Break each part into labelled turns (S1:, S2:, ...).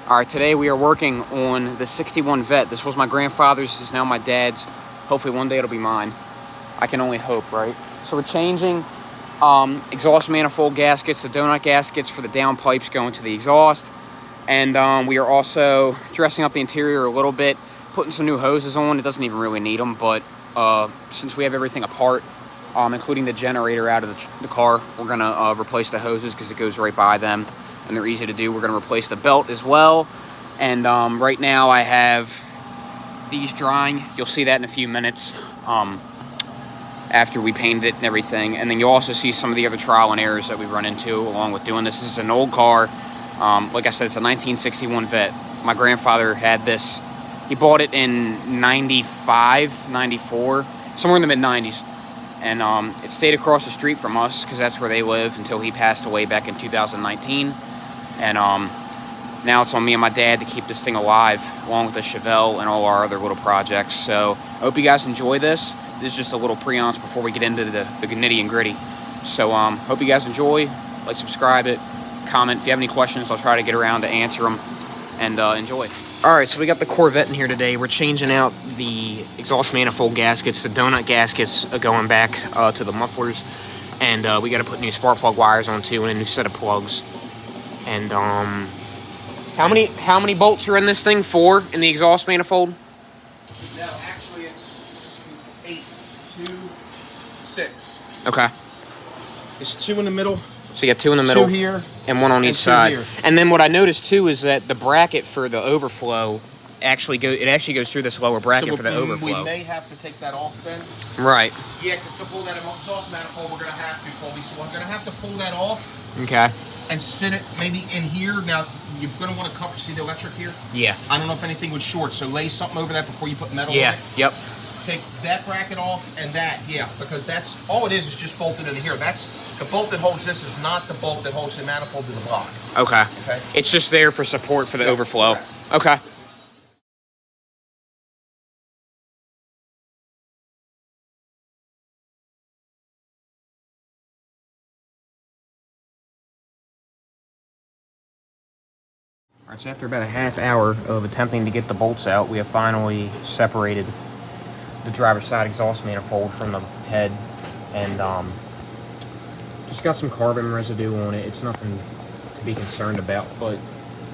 S1: All right, today we are working on the 61 Vette. This was my grandfather's, this is now my dad's. Hopefully one day it'll be mine. I can only hope, right? So we're changing exhaust manifold gaskets, the donut gaskets for the down pipes going to the exhaust. And we are also dressing up the interior a little bit, putting some new hoses on. It doesn't even really need them, but since we have everything apart, including the generator out of the car, we're gonna replace the hoses because it goes right by them. And they're easy to do. We're going to replace the belt as well. And right now I have these drying. You'll see that in a few minutes after we painted it and everything. And then you'll also see some of the other trial and errors that we've run into along with doing this. This is an old car. Like I said, it's a 1961 Vette. My grandfather had this. He bought it in 95, 94, somewhere in the mid-90s. And it stayed across the street from us because that's where they lived until he passed away back in 2019. And now it's on me and my dad to keep this thing alive, along with the Chevelle and all our other little projects. So I hope you guys enjoy this. This is just a little pre-ounce before we get into the nitty and gritty. So hope you guys enjoy. Like, subscribe it, comment. If you have any questions, I'll try to get around to answer them. And enjoy. All right, so we got the Corvette in here today. We're changing out the exhaust manifold gaskets, the donut gaskets going back to the mufflers. And we got to put new spark plug wires on too, and a new set of plugs. And how many bolts are in this thing? 4 in the exhaust manifold?
S2: No, actually it's 8. 2, 6.
S1: Okay.
S2: It's 2 in the middle.
S1: So you got 2 in the middle.
S2: 2 here.
S1: And 1 on each side.
S2: Here.
S1: And then what I noticed too is that the bracket for the overflow actually goes through this lower bracket for the overflow.
S2: We may have to take that off then.
S1: Right.
S2: Yeah, because to pull that exhaust manifold, we're going to have to, Colby. So I'm going to have to pull that off.
S1: Okay.
S2: And sit it maybe in here. Now, you're going to want to cover, see the electric here?
S1: Yeah.
S2: I don't know if anything would short, so lay something over that before you put metal on it.
S1: Yeah, yep.
S2: Take that bracket off and that, yeah, because that's, all it is just bolted into here. That's, the bolt that holds this is not the bolt that holds the manifold to the block.
S1: Okay.
S2: Okay.
S1: It's just there for support for the overflow.
S2: Correct.
S1: Okay. All right, so after about a half hour of attempting to get the bolts out, we have finally separated the driver's side exhaust manifold from the head, and just got some carbon residue on it. It's nothing to be concerned about, but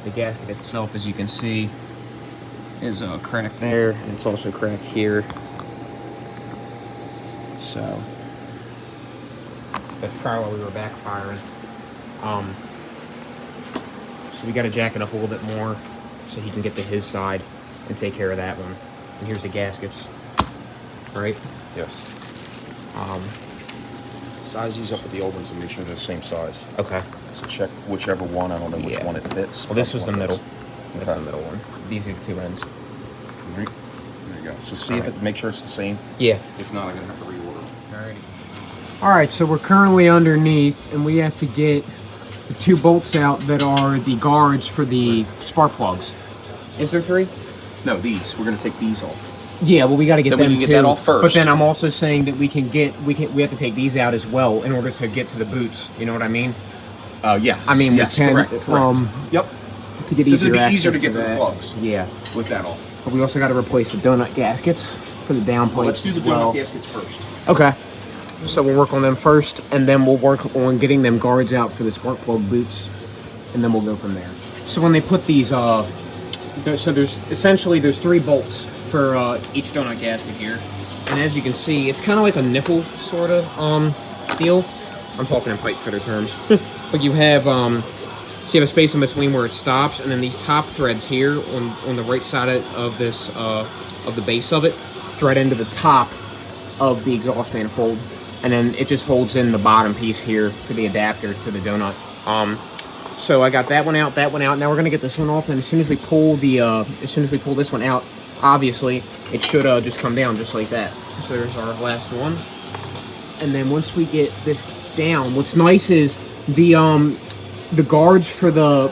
S1: the gasket itself, as you can see, is cracked there, and it's also cracked here. So that's probably why we were backfiring. So we got to jack it up a little bit more so he can get to his side and take care of that one. And here's the gaskets, right?
S3: Yes. Size these up with the old ones and make sure they're the same size.
S1: Okay.
S3: So check whichever one. I don't know which one it fits.
S1: Well, this was the middle. That's
S3: Okay.
S1: the middle one. These are the 2 ends.
S3: There you go. So see if it, make sure it's the same.
S1: Yeah.
S3: If not, I'm gonna have to reorder.
S1: All right, so we're currently underneath, and we have to get the 2 bolts out that are the guards for the spark plugs. Is there 3?
S3: No, these. We're gonna take these off.
S1: Yeah, well, we got to get
S3: Then
S1: them
S3: we can
S1: too.
S3: get that off first.
S1: But then I'm also saying that we have to take these out as well in order to get to the boots. You know what I mean?
S3: Yeah.
S1: I mean,
S3: yes,
S1: we can,
S3: correct. Yep.
S1: to get
S3: This
S1: easier
S3: would be
S1: access
S3: easier to get the
S1: that.
S3: plugs.
S1: Yeah.
S3: With that off.
S1: But we also got to replace the donut gaskets for the down pipes.
S3: Well, let's do the
S1: as well.
S3: donut gaskets first.
S1: Okay. So we'll work on them first, and then we'll work on getting them guards out for the spark plug boots, and then we'll go from there. So when they put these, so there's 3 bolts for each donut gasket here, and as you can see, it's kind of like a nipple sort of deal. I'm talking in pipe fitter terms, but you have so you have a space in between where it stops, and then these top threads here on the right side of this of the base of it thread into the top of the exhaust manifold, and then it just holds in the bottom piece here for the adapter to the donut. So I got that one out. Now we're gonna get this one off, and as soon as we pull this one out, obviously it should just come down just like that. So there's our last one. And then once we get this down, what's nice is the guards for the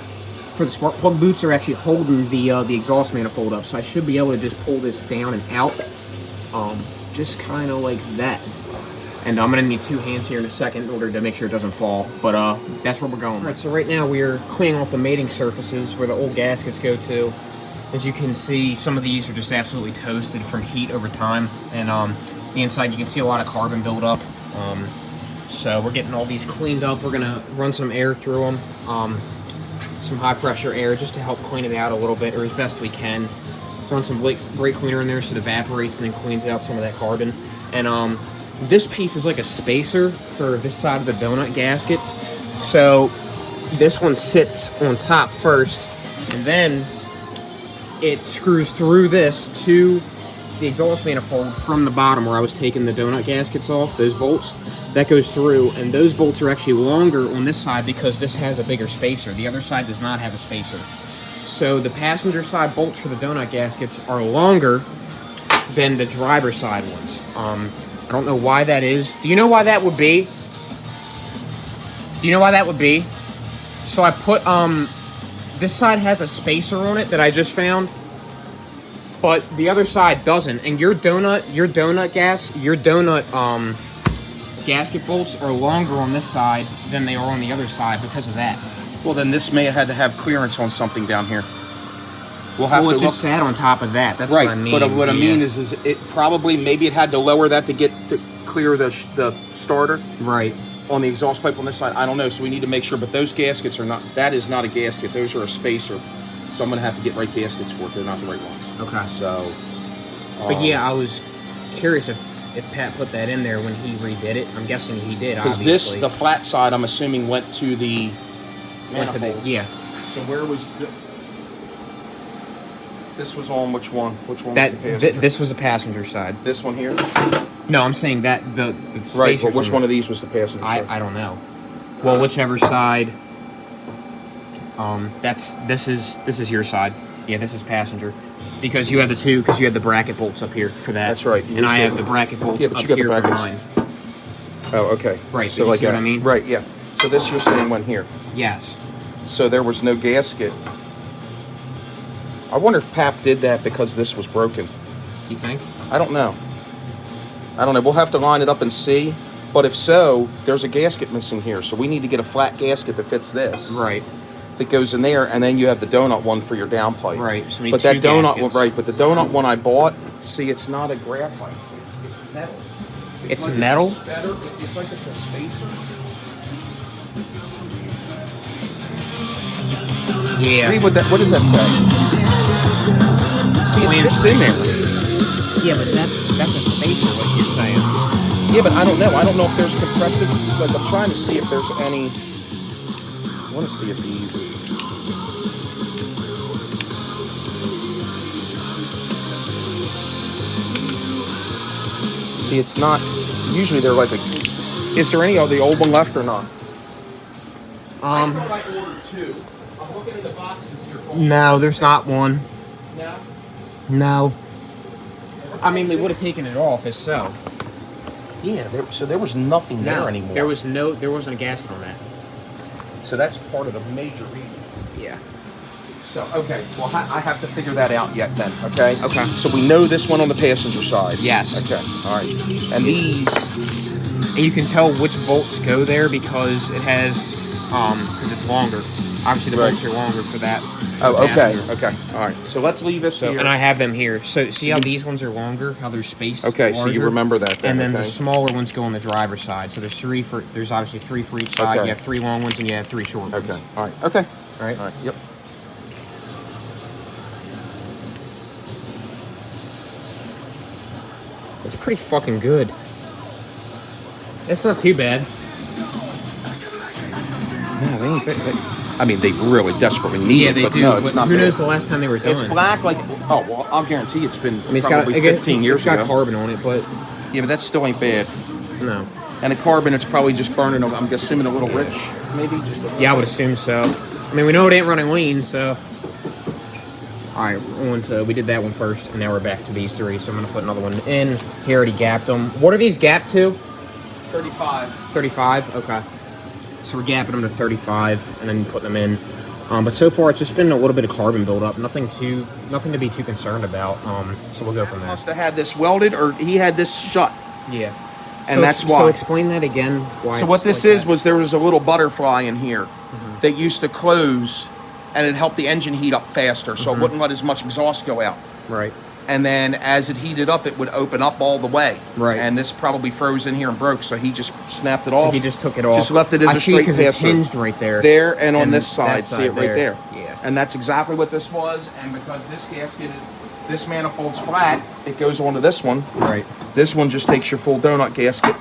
S1: spark plug boots are actually holding the exhaust manifold up. So I should be able to just pull this down and out, just kind of like that. And I'm gonna need 2 hands here in a second in order to make sure it doesn't fall. But that's where we're going. All right, so right now we're cleaning off the mating surfaces where the old gaskets go to. As you can see, some of these are just absolutely toasted from heat over time. And the inside, you can see a lot of carbon buildup. So we're getting all these cleaned up. We're gonna run some air through them. Some high pressure air just to help clean it out a little bit, or as best we can. Run some brake cleaner in there so it evaporates and then cleans out some of that carbon. And this piece is like a spacer for this side of the donut gasket. So this one sits on top first, and then it screws through this to the exhaust manifold from the bottom where I was taking the donut gaskets off, those bolts. That goes through, and those bolts are actually longer on this side because this has a bigger spacer. The other side does not have a spacer. So the passenger side bolts for the donut gaskets are longer than the driver side ones. I don't know why that is. Do you know why that would be? Do you know why that would be? So I put, this side has a spacer on it that I just found, but the other side doesn't. And your donut gasket bolts are longer on this side than they are on the other side because of that.
S3: Well, then this may have had to have clearance on something down here. We'll have
S1: Well,
S3: to
S1: it just sat on top of that. That's
S3: right,
S1: what I mean.
S3: but what I
S1: Yeah.
S3: mean is it probably, maybe it had to lower that to get to clear the starter
S1: Right.
S3: on the exhaust pipe on this side. I don't know, so we need to make sure. But those gaskets are not. That is not a gasket. Those are a spacer. So I'm gonna have to get right gaskets for it. They're not the right ones.
S1: Okay.
S3: So.
S1: But yeah, I was curious if Pat put that in there when he redid it. I'm guessing he did,
S3: Because
S1: obviously.
S3: the flat side, I'm assuming, went to the manifold.
S1: Yeah.
S3: So where was this was on which one? Which one
S1: That
S3: was the passenger?
S1: this was the passenger side.
S3: This one here?
S1: No, I'm saying that the
S3: Right,
S1: spacers
S3: but which
S1: on
S3: one
S1: the-
S3: of these was the passenger side?
S1: I don't know. Well, whichever side. This is your side. Yeah, this is passenger. Because you have the bracket bolts up here for that.
S3: That's right.
S1: And I have the bracket bolts
S3: Yeah, but
S1: up
S3: you got the
S1: here for
S3: brackets.
S1: mine.
S3: Oh, okay.
S1: Right, so you see what I mean?
S3: Right, yeah. So this you're saying went here.
S1: Yes.
S3: So there was no gasket. I wonder if Pap did that because this was broken.
S1: You think?
S3: I don't know. We'll have to line it up and see. But if so, there's a gasket missing here. So we need to get a flat gasket that fits this.
S1: Right.
S3: That goes in there, and then you have the donut one for your downpipe.
S1: Right. So we need
S3: But that
S1: two
S3: donut
S1: gaskets.
S3: one, right? But the donut one I bought, see, it's not a graphite. It's metal.
S1: It's
S3: like
S1: metal?
S3: It's better. It's like it's a spacer.
S1: Yeah.
S3: See what does that say? See, it fits in there.
S1: Yeah, but that's a spacer, like you're saying.
S3: Yeah, but I don't know. I don't know if there's compressive. Like I'm trying to see if there's any. I want to see if these. See, it's not. Usually they're like a. Is there any of the old one left or not?
S2: I thought I ordered 2. I'm looking in the boxes here.
S1: No, there's not one.
S2: No?
S1: No. I mean, we would have taken it off if so.
S3: Yeah. So there was nothing there anymore.
S1: There wasn't a gasket on that.
S3: So that's part of the major reason.
S1: Yeah.
S3: So okay, well I have to figure that out yet then. Okay.
S1: Okay.
S3: So we know this one on the passenger side.
S1: Yes.
S3: Okay. All right. And these.
S1: And you can tell which bolts go there because it has, because it's longer. Obviously, the bolts are longer for that.
S3: Oh, okay.
S1: passenger.
S3: Okay. All right. So let's leave this
S1: So,
S3: here.
S1: and I have them here. So, see how these ones are longer? How they're spaced?
S3: Okay, so you
S1: larger?
S3: remember that then,
S1: And then
S3: okay.
S1: the smaller ones go on the driver's side. So there's obviously 3 for each side.
S3: Okay.
S1: You have 3 long ones and you have 3 short ones.
S3: Okay. All right. Okay.
S1: All right.
S3: All right. Yep.
S1: It's pretty fucking good. It's not too bad.
S3: Yeah, they ain't. I mean, they really desperately need
S1: Yeah,
S3: it,
S1: they
S3: but
S1: do.
S3: no, it's
S1: but
S3: not
S1: who
S3: bad.
S1: knows the last time they were done?
S3: It's black, like well, I'll guarantee it's been
S1: I mean, it's got
S3: probably 15 years
S1: It's got
S3: ago.
S1: carbon on it, but
S3: Yeah, but that still ain't bad.
S1: no.
S3: And the carbon, it's probably just burning. I'm assuming a little rich, maybe. Just a
S1: Yeah, I would assume so. I mean, we know it ain't running lean, so. All right, we did that one first, and now we're back to these 3. So I'm gonna put another one in. He already gapped them. What are these gapped to?
S3: 35.
S1: 35. Okay. So we're gapping them to 35, and then putting them in. But so far, it's just been a little bit of carbon buildup. Nothing to be too concerned about. So we'll go from there.
S3: Must have had this welded, or he had this shut.
S1: Yeah.
S3: And that's why.
S1: So explain that again. Why
S3: So what
S1: it's
S3: this
S1: like
S3: is
S1: that.
S3: was there was a little butterfly in here that used to close, and it helped the engine heat up faster, so it wouldn't let as much exhaust go out.
S1: Right.
S3: And then as it heated up, it would open up all the way.
S1: Right.
S3: And this probably froze in here and broke, so he just snapped it off.
S1: So he just took it off.
S3: Just left it as
S1: I
S3: a
S1: see,
S3: straight
S1: 'cause it's
S3: pass-through.
S1: hinged right there.
S3: There and on
S1: And
S3: this side,
S1: that
S3: see it
S1: side
S3: right there.
S1: Yeah.
S3: And that's exactly what this was. And because this gasket, this manifold's flat, it goes onto this one.
S1: Right.
S3: This one just takes your full donut gasket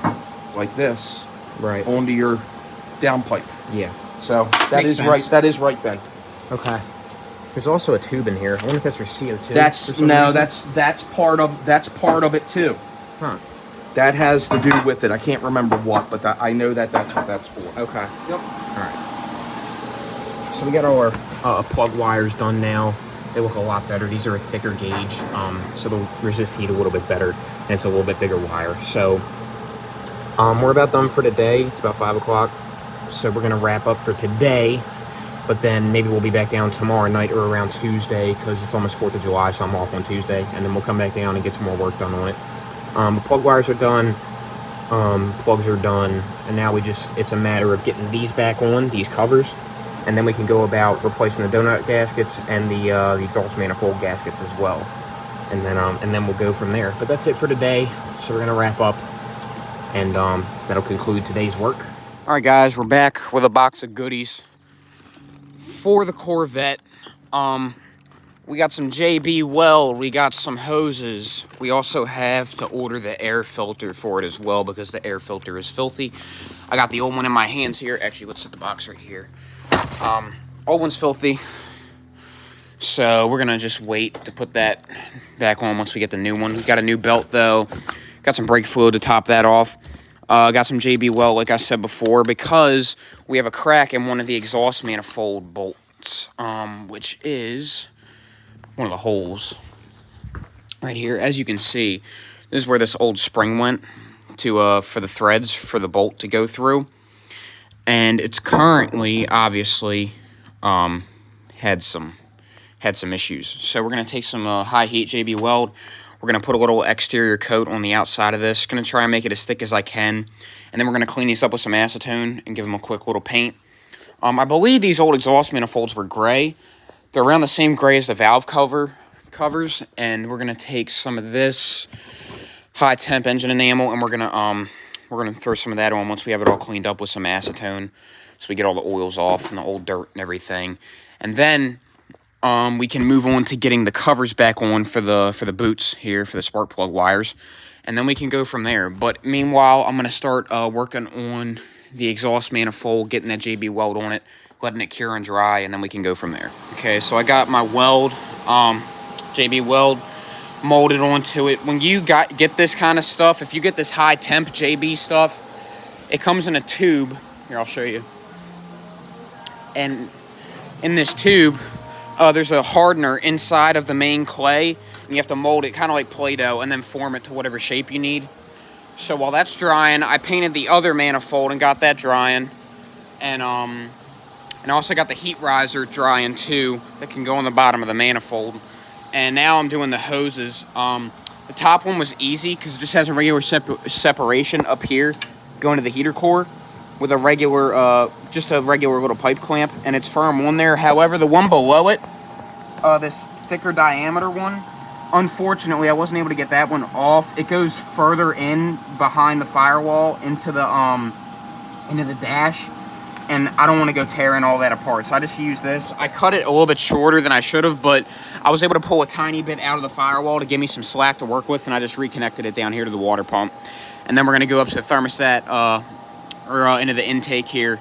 S3: like this
S1: Right.
S3: onto your downpipe.
S1: Yeah.
S3: So that
S1: Makes
S3: is
S1: sense.
S3: right. That is right, Ben.
S1: Okay. There's also a tube in here. I wonder if that's for CO2.
S3: That's
S1: for some
S3: no.
S1: reason.
S3: That's part of it too.
S1: Huh.
S3: That has to do with it. I can't remember what, but I know that that's what that's for.
S1: Okay.
S3: Yep.
S1: All right. So we got all our plug wires done now. They look a lot better. These are a thicker gauge, so they'll resist heat a little bit better, and it's a little bit bigger wire. So we're about done for today. It's about 5 o'clock, so we're gonna wrap up for today. But then maybe we'll be back down tomorrow night or around Tuesday, because it's almost 4th of July, so I'm off on Tuesday, and then we'll come back down and get some more work done on it. The plug wires are done. Plugs are done, and now it's a matter of getting these back on, these covers, and then we can go about replacing the donut gaskets and the exhaust manifold gaskets as well, and then we'll go from there. But that's it for today, so we're gonna wrap up, and that'll conclude today's work. All right, guys, we're back with a box of goodies for the Corvette. We got some JB Weld, we got some hoses. We also have to order the air filter for it as well, because the air filter is filthy. I got the old one in my hands here. Actually, let's set the box right here. Old one's filthy, so we're gonna just wait to put that back on once we get the new one. We got a new belt though. Got some brake fluid to top that off. Got some JB Weld, like I said before, because we have a crack in one of the exhaust manifold bolts, which is one of the holes right here. As you can see, this is where this old spring went to for the threads for the bolt to go through, and it's currently obviously had some issues. So we're gonna take some high heat JB Weld. We're gonna put a little exterior coat on the outside of this. Gonna try and make it as thick as I can, and then we're gonna clean these up with some acetone and give them a quick little paint. I believe these old exhaust manifolds were gray. They're around the same gray as the valve covers, and we're gonna take some of this high temp engine enamel, and we're gonna throw some of that on once we have it all cleaned up with some acetone, so we get all the oils off and the old dirt and everything, and then we can move on to getting the covers back on for the boots here for the spark plug wires, and then we can go from there. But meanwhile, I'm gonna start working on the exhaust manifold, getting that JB Weld on it, letting it cure and dry, and then we can go from there. Okay, so I got my weld, JB Weld, molded onto it. When you get this kind of stuff, if you get this high temp JB stuff, it comes in a tube. Here, I'll show you. And in this tube, there's a hardener inside of the main clay, and you have to mold it kind of like Play-Doh and then form it to whatever shape you need. So while that's drying, I painted the other manifold and got that drying, and I also got the heat riser drying too that can go on the bottom of the manifold. And now I'm doing the hoses. The top one was easy because it just has a regular separation up here going to the heater core with a regular, just a regular little pipe clamp, and it's firm on there. However, the one below it, this thicker diameter one, unfortunately, I wasn't able to get that one off. It goes further in behind the firewall into the dash, and I don't want to go tearing all that apart, so I just use this. I cut it a little bit shorter than I should have, but I was able to pull a tiny bit out of the firewall to give me some slack to work with, and I just reconnected it down here to the water pump. And then we're going to go up to the thermostat, or into the intake here,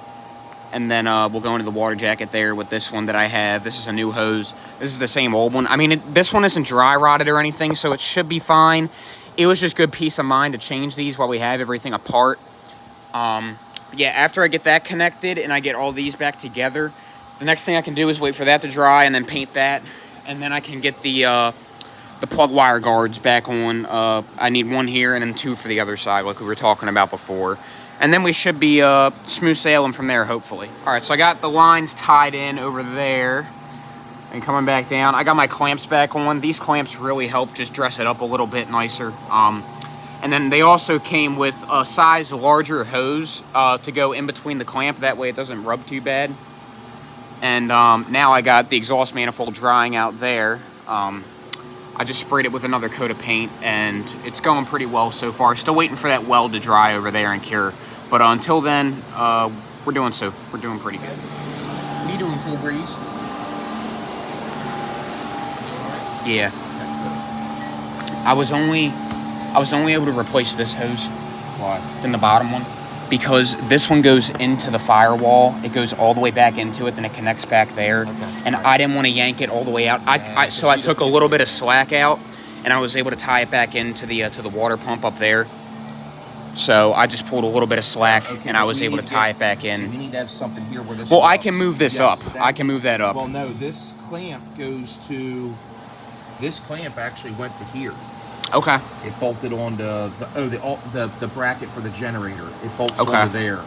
S1: and then we'll go into the water jacket there with this one that I have. This is a new hose. This is the same old one. I mean, this one isn't dry rotted or anything, so it should be fine. It was just good peace of mind to change these while we have everything apart. Yeah, after I get that connected and I get all these back together, the next thing I can do is wait for that to dry and then paint that, and then I can get the plug wire guards back on. I need one here and then two for the other side, like we were talking about before. And then we should be smooth sailing from there, hopefully. All right, so I got the lines tied in over there and coming back down. I got my clamps back on. These clamps really help just dress it up a little bit nicer. And And then they also came with a size larger hose to go in between the clamp. That way it doesn't rub too bad. And now I got the exhaust manifold drying out there. I just sprayed it with another coat of paint, and it's going pretty well so far. Still waiting for that weld to dry over there and cure. But until then, we're doing pretty good. What are you doing, Cool Breeze? Yeah. I was only able to replace this hose.
S3: Why?
S1: Than the bottom one, because this one goes into the firewall. It goes all the way back into it, then it connects back there.
S3: Okay.
S1: And I didn't want to yank it all the way out. So I took a little bit of slack out, and I was able to tie it back into the water pump up there. So I just pulled a little bit of slack, and I was able to tie it back in.
S3: See, we need to have something here where this.
S1: Well, I
S3: goes.
S1: can move this up. I can move that up.
S3: Well, no, this clamp goes to. This clamp actually went to here.
S1: Okay.
S3: It bolted onto the bracket for the generator. It bolts
S1: Okay.
S3: onto there.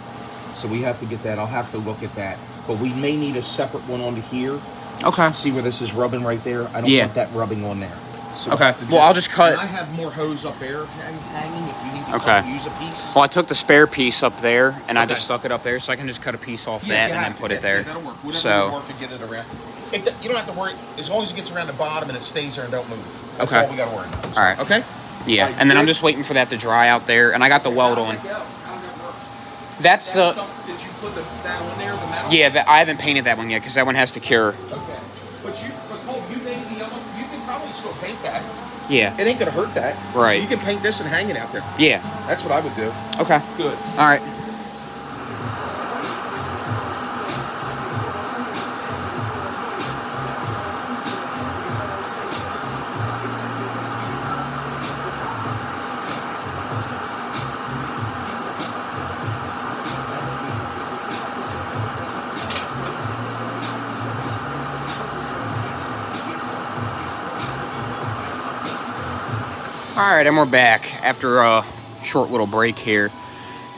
S3: So we have to get that. I'll have to look at that. But we may need a separate one onto here.
S1: Okay.
S3: See where this is rubbing right there? I don't
S1: Yeah.
S3: want that rubbing on there. So
S1: Okay.
S3: I have to
S1: Well, I'll just cut.
S3: And I have more hose up there hanging if you need to
S1: Okay.
S3: use a piece.
S1: Well, I took the spare piece up there, and I
S3: Okay.
S1: just stuck it up there, so I can just cut a piece off
S3: Yeah,
S1: that
S3: you
S1: and
S3: have
S1: then
S3: to.
S1: put it
S3: Yeah,
S1: there.
S3: that'll work. Whatever
S1: So.
S3: will work to get it around. You don't have to worry. As long as it gets around the bottom and it stays there and don't move. That's
S1: Okay.
S3: all we got to worry about.
S1: All right.
S3: Okay?
S1: Yeah,
S3: Alright,
S1: and then I'm
S3: good.
S1: just waiting for that to dry out there, and I got the weld on.
S3: How'd that go? How'd that work?
S1: That's
S3: That
S1: the
S3: stuff, did you put that on there, the metal?
S1: yeah. I haven't painted that one yet because that one has to cure.
S3: Okay. But Cole, you made the other. You can probably still paint that.
S1: Yeah.
S3: It ain't gonna hurt that.
S1: Right.
S3: So you can paint this and hang it out there.
S1: Yeah.
S3: That's what I would do.
S1: Okay.
S3: Good.
S1: All right. Alright, and we're back after a short little break here.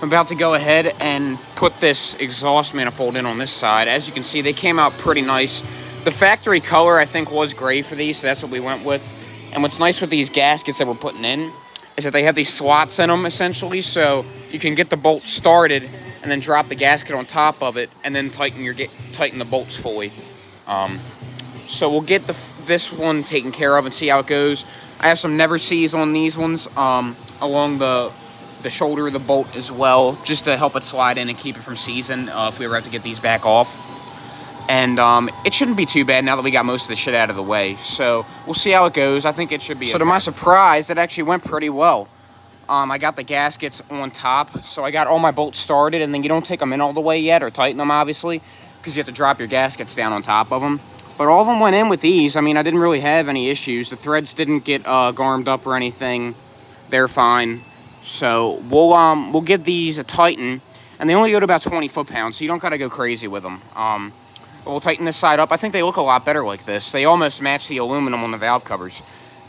S1: I'm about to go ahead and put this exhaust manifold in on this side. As you can see, they came out pretty nice. The factory color, I think, was gray for these, so that's what we went with. And what's nice with these gaskets that we're putting in is that they have these slots in them, essentially, so you can get the bolt started and then drop the gasket on top of it and then tighten the bolts fully. So we'll get this one taken care of and see how it goes. I have some never sees on these ones along the shoulder of the bolt as well, just to help it slide in and keep it from seizing if we ever have to get these back off. And it shouldn't be too bad now that we got most of the shit out of the way. So we'll see how it goes. I think it should be. So to my surprise, it actually went pretty well. I got the gaskets on top, so I got all my bolts started, and then you don't take them in all the way yet or tighten them, obviously, because you have to drop your gaskets down on top of them. But all of them went in with ease. I mean, I didn't really have any issues. The threads didn't get garmed up or anything. They're fine. So we'll give these a tighten, and they only go to about 20 foot-pounds, so you don't got to go crazy with them. We'll tighten this side up. I think they look a lot better like this. They almost match the aluminum on the valve covers.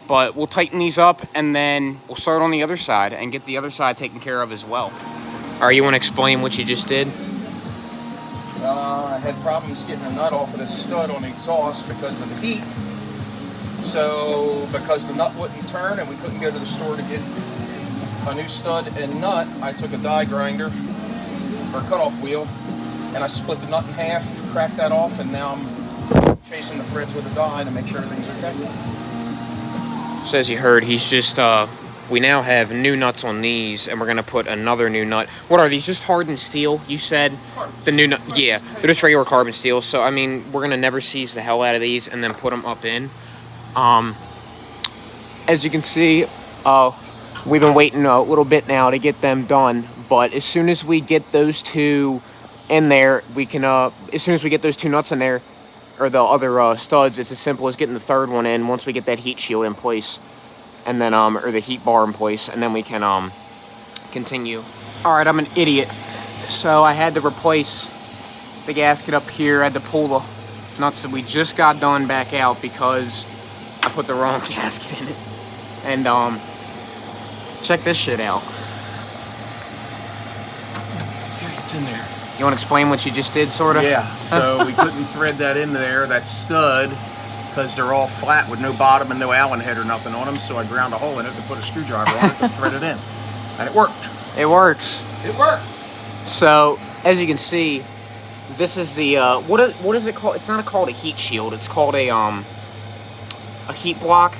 S1: But we'll tighten these up, and then we'll start on the other side and get the other side taken care of as well. All right, you want to explain what you just did?
S3: I had problems getting a nut off of this stud on the exhaust because of the heat. So, because the nut wouldn't turn and we couldn't go to the store to get a new stud and nut, I took a die grinder or a cutoff wheel and I split the nut in half, cracked that off, and now I'm chasing the threads with a die to make sure everything's okay.
S1: So as you heard, he's just, we now have new nuts on these, and we're going to put another new nut. What are these, just hardened steel, you said? The new nut, yeah, they're just regular carbon steel. So, I mean, we're going to never seize the hell out of these and then put them up in. As you can see, we've been waiting a little bit now to get them done. But as soon as we get those two in there, we can, as soon as we get those two nuts in there, or the other studs, it's as simple as getting the third one in once we get that heat shield in place. And then, or the heat bar in place, and then we can, continue. All right, I'm an idiot. So I had to replace the gasket up here. I had to pull the nuts that we just got done back out because I put the wrong gasket in it. And, check this shit out.
S3: Okay, it's in there.
S1: You want to explain what you just did, sort of?
S3: Yeah, so we couldn't thread that in there, that stud, because they're all flat with no bottom and no Allen head or nothing on them, so I ground a hole in it to put a screwdriver on it to thread it in. And it worked.
S1: It works.
S3: It worked.
S1: So, as you can see, this is the, what is it called? It's not called a heat shield. It's called a heat block.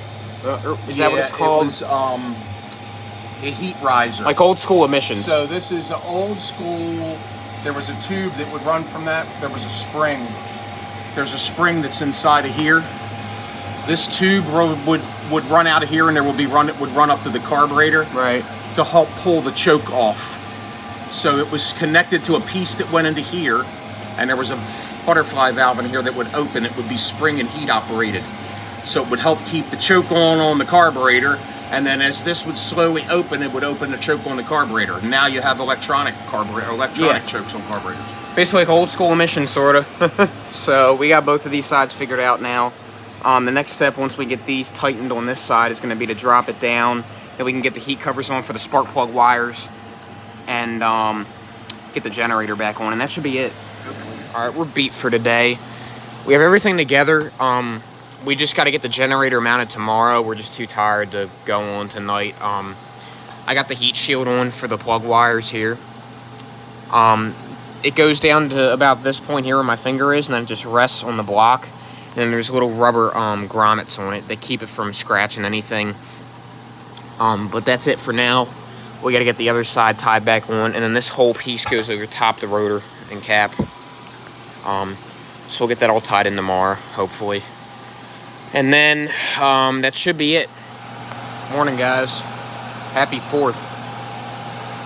S1: Is that what it's called?
S3: It was, a heat riser.
S1: Like old school emissions.
S3: So this is old school. There was a tube that would run from that. There was a spring. There's a spring that's inside of here. This tube would run out of here, and it would run up to the carburetor.
S1: Right.
S3: To help pull the choke off. So it was connected to a piece that went into here, and there was a butterfly valve in here that would open. It would be spring and heat operated. So it would help keep the choke on the carburetor, and then as this would slowly open, it would open the choke on the carburetor. Now you have electronic chokes on carburetors.
S1: Basically like old school emissions, sort of. So we got both of these sides figured out now. The next step, once we get these tightened on this side, is going to be to drop it down. Then we can get the heat covers on for the spark plug wires, and get the generator back on, and that should be it. All right, we're beat for today. We have everything together. We just got to get the generator mounted tomorrow. We're just too tired to go on tonight. I got the heat shield on for the plug wires here. It goes down to about this point here where my finger is, and then it just rests on the block. And then there's little rubber grommets on it that keep it from scratching anything. But that's it for now. We got to get the other side tied back on, and then this whole piece goes over top the rotor and cap. So we'll get that all tied in tomorrow, hopefully. And then that should be it. Morning, guys. Happy 4th.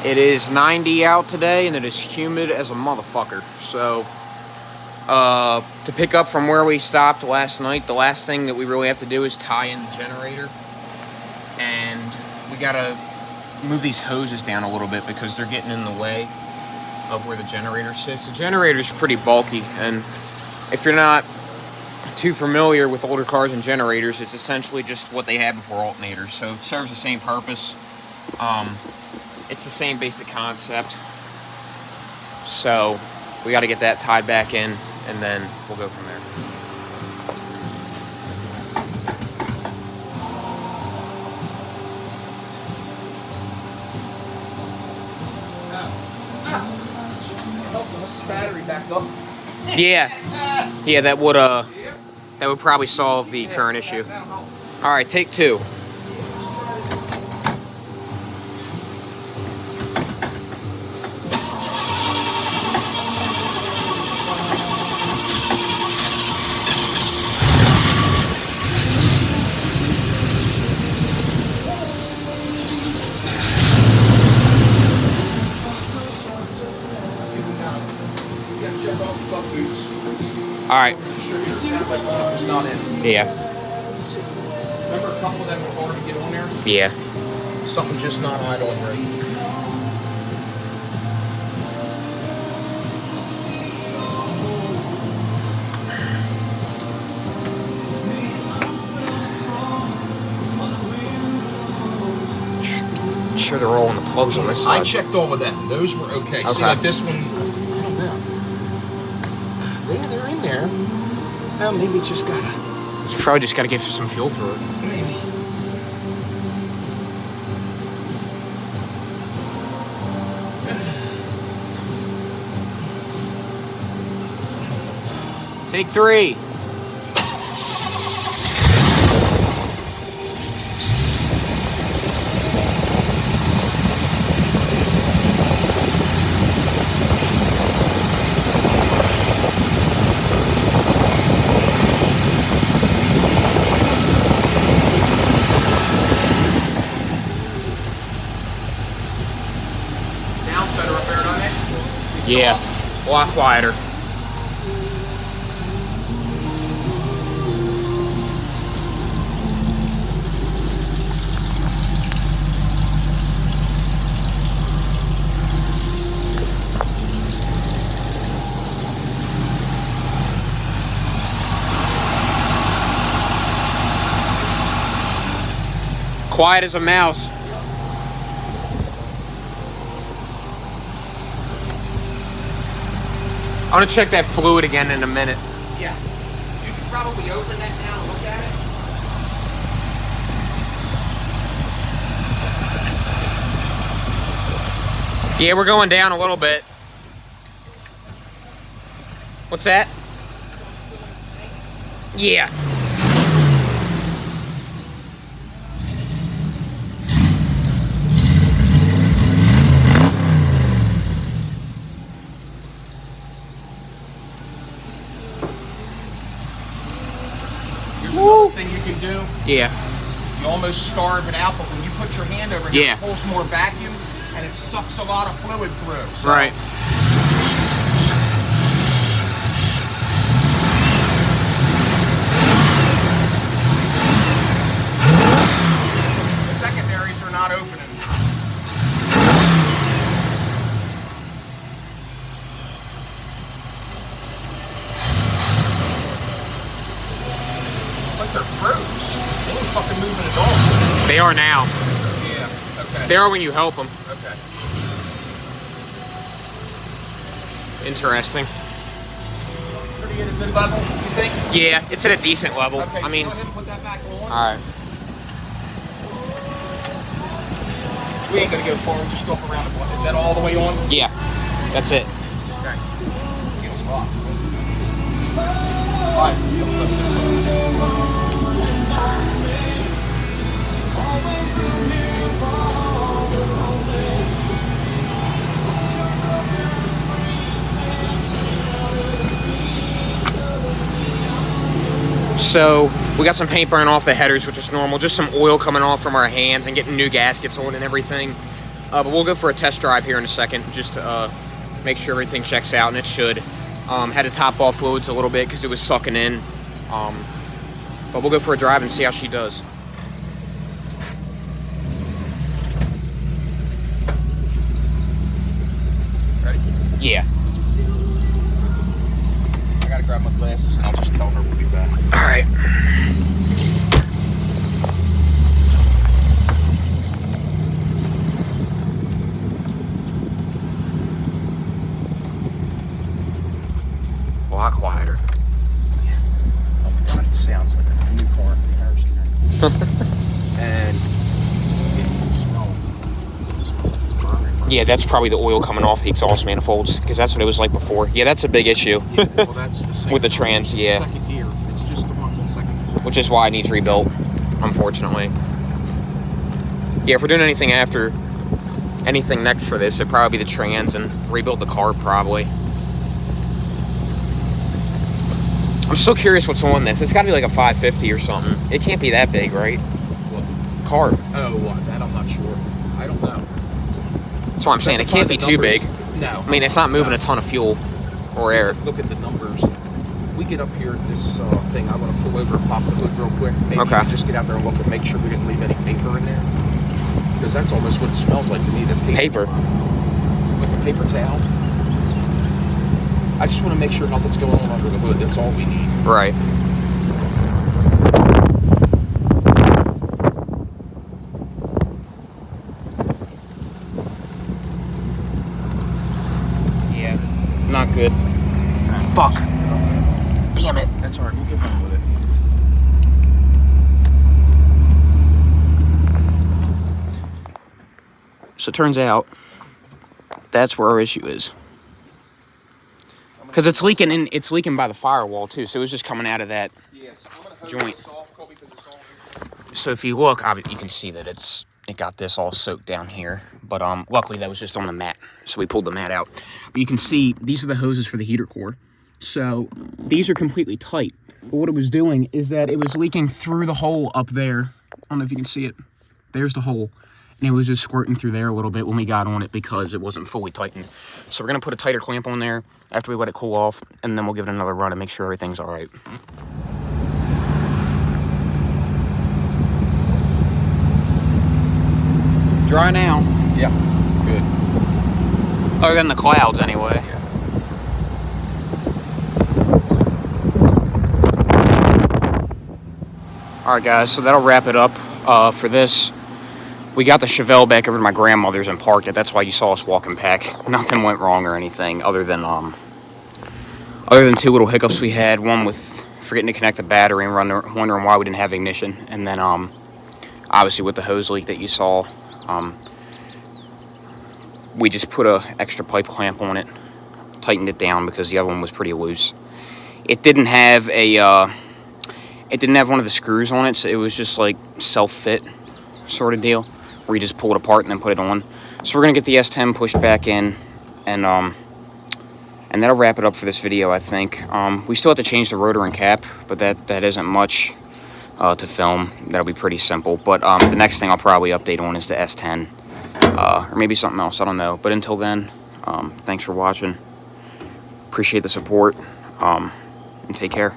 S1: It is 90 out today, and it is humid as a motherfucker. So to pick up from where we stopped last night, the last thing that we really have to do is tie in the generator. And we gotta move these hoses down a little bit because they're getting in the way of where the generator sits. The generator's pretty bulky, and if you're not too familiar with older cars and generators, it's essentially just what they had before alternators, so it serves the same purpose. It's the same basic concept. So we got to get that tied back in, and then we'll go from there.
S2: Battery back up.
S1: Yeah, that would probably solve the current issue. All right, take 2. All right. Yeah.
S2: Remember a couple of them were hard to get on there?
S1: Yeah.
S2: Something just not idling right.
S1: Sure, they're all on the plugs on this side.
S2: I checked all of them. Those were okay. See, like this one, I don't know. Yeah, they're in there. Well, maybe it's just gotta.
S1: You probably just got to give some fuel through it.
S2: Maybe.
S1: Take 3.
S2: Sounds better up there, don't it?
S1: Yeah, a lot quieter. Quiet as a mouse. I'm gonna check that fluid again in a minute.
S2: Yeah. You could probably open that now and look at it.
S1: Yeah, we're going down a little bit. What's that? Yeah.
S2: Here's another thing you can do.
S1: Yeah.
S2: You almost starve it out, but when you put your hand over here, it pulls more vacuum and it sucks a lot of fluid through. So
S1: Right.
S2: secondaries are not opening. It's like they're froze. They ain't fucking moving at all.
S1: They are now.
S2: Yeah, okay.
S1: They are when you help them.
S2: Okay.
S1: Interesting.
S2: Pretty at a good level, you think?
S1: Yeah, it's at a decent level.
S2: Okay,
S1: I mean,
S2: go ahead and put that back on.
S1: alright.
S2: We ain't gonna go forward, just go up around the block. Is that all the way on?
S1: Yeah, that's it.
S2: Okay. Feels hot. Alright, let's lift this up.
S1: So we got some paint burn off the headers, which is normal. Just some oil coming off from our hands and getting new gaskets on and everything. But we'll go for a test drive here in a second, just to make sure everything checks out, and it should. Had to top off fluids a little bit because it was sucking in. But we'll go for a drive and see how she does.
S2: Ready?
S1: Yeah.
S2: I gotta grab my glasses and I'll just tell her we'll be back.
S1: All right. A lot quieter.
S2: Oh my god, it sounds like a new car in comparison. And it can smell. It smells like it's burning.
S1: Yeah, that's probably the oil coming off the exhaust manifolds, because that's what it was like before. Yeah, that's a big issue.
S2: Yeah, well, that's the same
S1: With the trans, yeah.
S2: Second gear. It's just the ones in second gear.
S1: Which is why it needs rebuilt, unfortunately. Yeah, if we're doing anything next for this, it'd probably be the trans and rebuild the car, probably. I'm still curious what's on this. It's got to be like a 550 or something. It can't be that big, right?
S2: What?
S1: Carb.
S2: Oh, that I'm not sure. I don't know.
S1: That's what I'm saying. It can't be too big.
S2: No.
S1: I mean, it's not moving a ton of fuel or air.
S2: Look at the numbers. We get up here at this thing. I want to pull over and pop the hood real quick. Maybe
S1: Okay.
S2: just get out there and look and make sure we didn't leave any paper in there. Because that's almost what it smells like to me. The
S1: Paper.
S2: Like a paper towel. I just want to make sure nothing's going on under the hood. That's all we need.
S1: Right. Yeah, not good. Fuck. Damn it.
S2: That's all right. We'll get on with it.
S1: So it turns out that's where our issue is. Because it's leaking by the firewall too, so it was just coming out of that
S2: Yes, I'm gonna hose
S1: joint.
S2: this off, Kobe, because it's all here.
S1: So if you look, you can see that it got this all soaked down here. But luckily that was just on the mat, so we pulled the mat out. But you can see these are the hoses for the heater core. So these are completely tight. But what it was doing is that it was leaking through the hole up there. I don't know if you can see it. There's the hole. And it was just squirting through there a little bit when we got on it because it wasn't fully tightened. So we're going to put a tighter clamp on there after we let it cool off, and then we'll give it another run and make sure everything's all right. Dry now.
S2: Yeah, good.
S1: Other than the clouds, anyway.
S2: Yeah.
S1: All right, guys, so that'll wrap it up for this. We got the Chevelle back over to my grandmother's and parked it. That's why you saw us walking back. Nothing went wrong or anything other than two little hiccups we had. One with forgetting to connect the battery and wondering why we didn't have ignition. And then obviously with the hose leak that you saw.
S4: we just put a extra pipe clamp on it, tightened it down because the other one was pretty loose. It didn't have a it didn't have one of the screws on it, so it was just like self-fit sort of deal, where you just pull it apart and then put it on. So we're gonna get the S10 pushed back in, and that'll wrap it up for this video, I think. We still have to change the rotor and cap, but that isn't much to film. That'll be pretty simple. But the next thing I'll probably update on is the S10, or maybe something else, I don't know. But until then, thanks for watching. Appreciate the support, and take care.